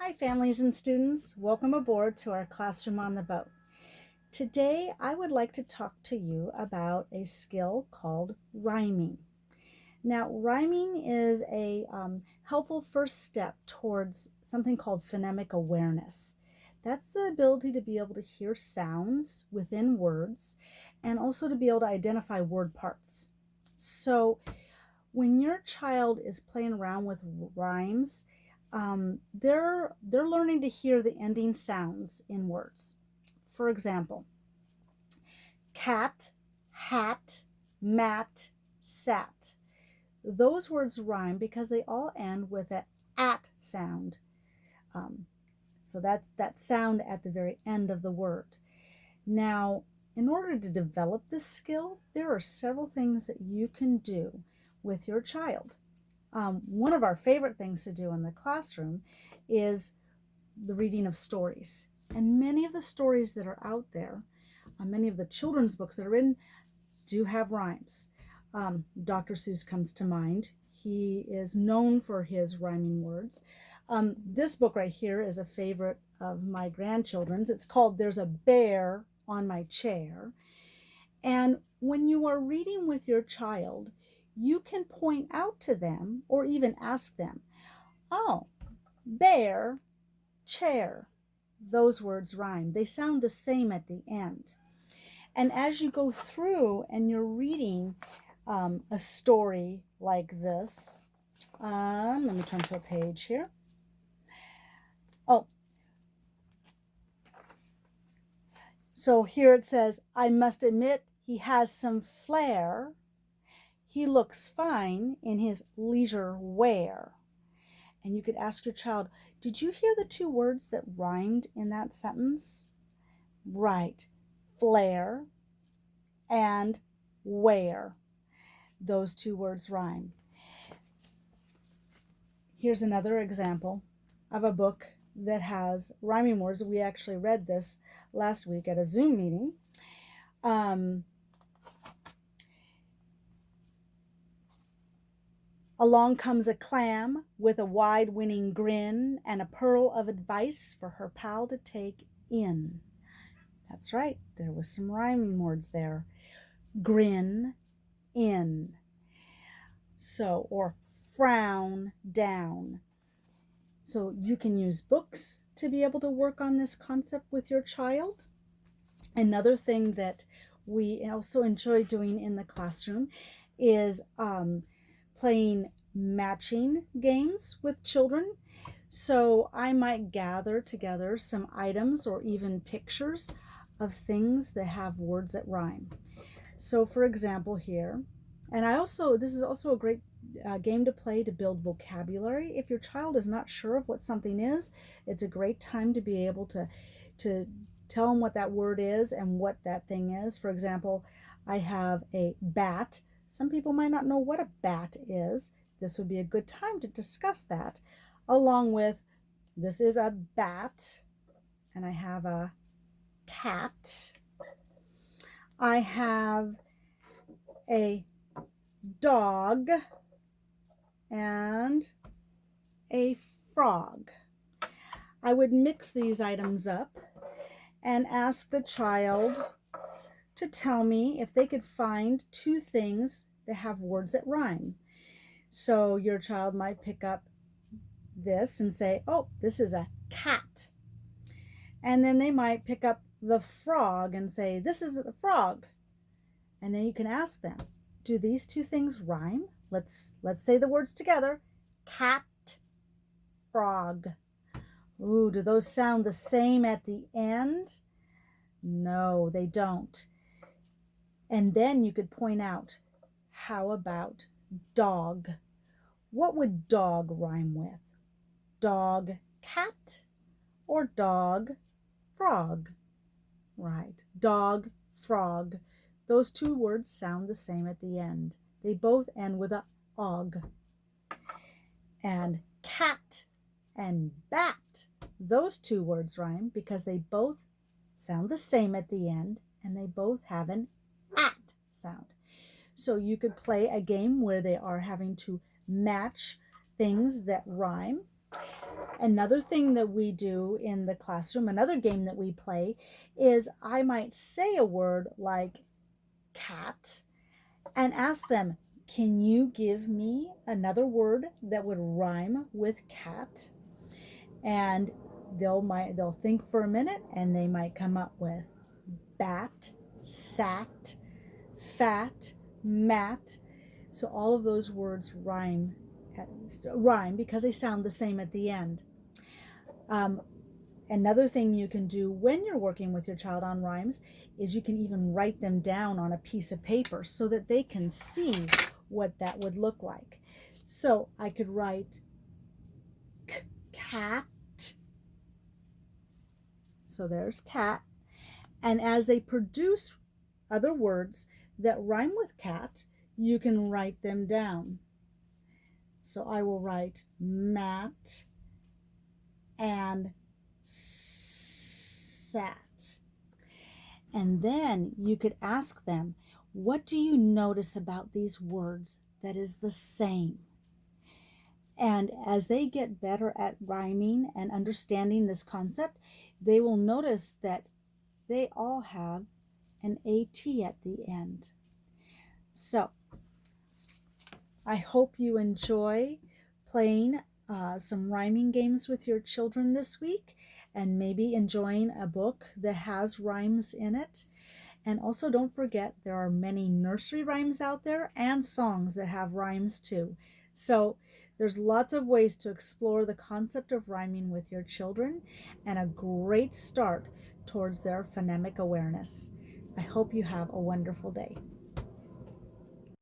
Hi, families and students. Welcome aboard to our classroom on the boat. Today, I would like to talk to you about a skill called rhyming. Now, rhyming is a helpful first step towards something called phonemic awareness. That's the ability to be able to hear sounds within words and also to be able to identify word parts. So, when your child is playing around with rhymes, they're learning to hear the ending sounds in words. For example, cat, hat, mat, sat. Those words rhyme because they all end with a at sound. So that's that sound at the very end of the word. Now, in order to develop this skill, there are several things that you can do with your child. One of our favorite things to do in the classroom is the reading of stories. And many of the stories that are out there, many of the children's books that are written, do have rhymes. Dr. Seuss comes to mind. He is known for his rhyming words. This book right here is a favorite of my grandchildren's. It's called There's a Bear on My Chair. And when you are reading with your child, you can point out to them or even ask them, oh, bear, chair. Those words rhyme. They sound the same at the end. And as you go through and you're reading a story like this, let me turn to a page here. Oh, so here it says, I must admit he has some flair. He looks fine in his leisure wear. And you could ask your child, did you hear the two words that rhymed in that sentence? Right, flair and wear. Those two words rhyme. Here's another example of a book that has rhyming words. We actually read this last week at a Zoom meeting. Along comes a clam with a wide winning grin and a pearl of advice for her pal to take in. That's right, there was some rhyming words there. Grin, in. So, or frown, down. So you can use books to be able to work on this concept with your child. Another thing that we also enjoy doing in the classroom is playing matching games with children. So I might gather together some items or even pictures of things that have words that rhyme. So for example here, and this is also a great game to play to build vocabulary. If your child is not sure of what something is, it's a great time to be able to tell them what that word is and what that thing is. For example, I have a bat. Some people might not know what a bat is. This would be a good time to discuss that, along with this is a bat, and I have a cat. I have a dog and a frog. I would mix these items up and ask the child to tell me if they could find two things that have words that rhyme. So your child might pick up this and say, oh, this is a cat. And then they might pick up the frog and say, this is a frog. And then you can ask them, do these two things rhyme? Let's say the words together. Cat, frog. Ooh, do those sound the same at the end? No, they don't. And then you could point out, how about dog? What would dog rhyme with? Dog, cat, or dog, frog? Right, dog, frog. Those two words sound the same at the end. They both end with a og. And cat and bat, those two words rhyme because they both sound the same at the end and they both have an at sound. So you could play a game where they are having to match things that rhyme. Another thing that we do in the classroom, another game that we play, is I might say a word like cat and ask them, can you give me another word that would rhyme with cat? And they'll think for a minute and they might come up with bat, sat, fat, mat. So all of those words rhyme because they sound the same at the end. Another thing you can do when you're working with your child on rhymes is you can even write them down on a piece of paper so that they can see what that would look like. So I could write cat. So there's cat. And as they produce other words that rhyme with cat, you can write them down. So I will write mat and sat. And then you could ask them, what do you notice about these words that is the same? And as they get better at rhyming and understanding this concept, they will notice that they all have an AT at the end. So I hope you enjoy playing some rhyming games with your children this week, and maybe enjoying a book that has rhymes in it. And also don't forget, there are many nursery rhymes out there and songs that have rhymes too. So there's lots of ways to explore the concept of rhyming with your children, and a great start towards their phonemic awareness. I hope you have a wonderful day.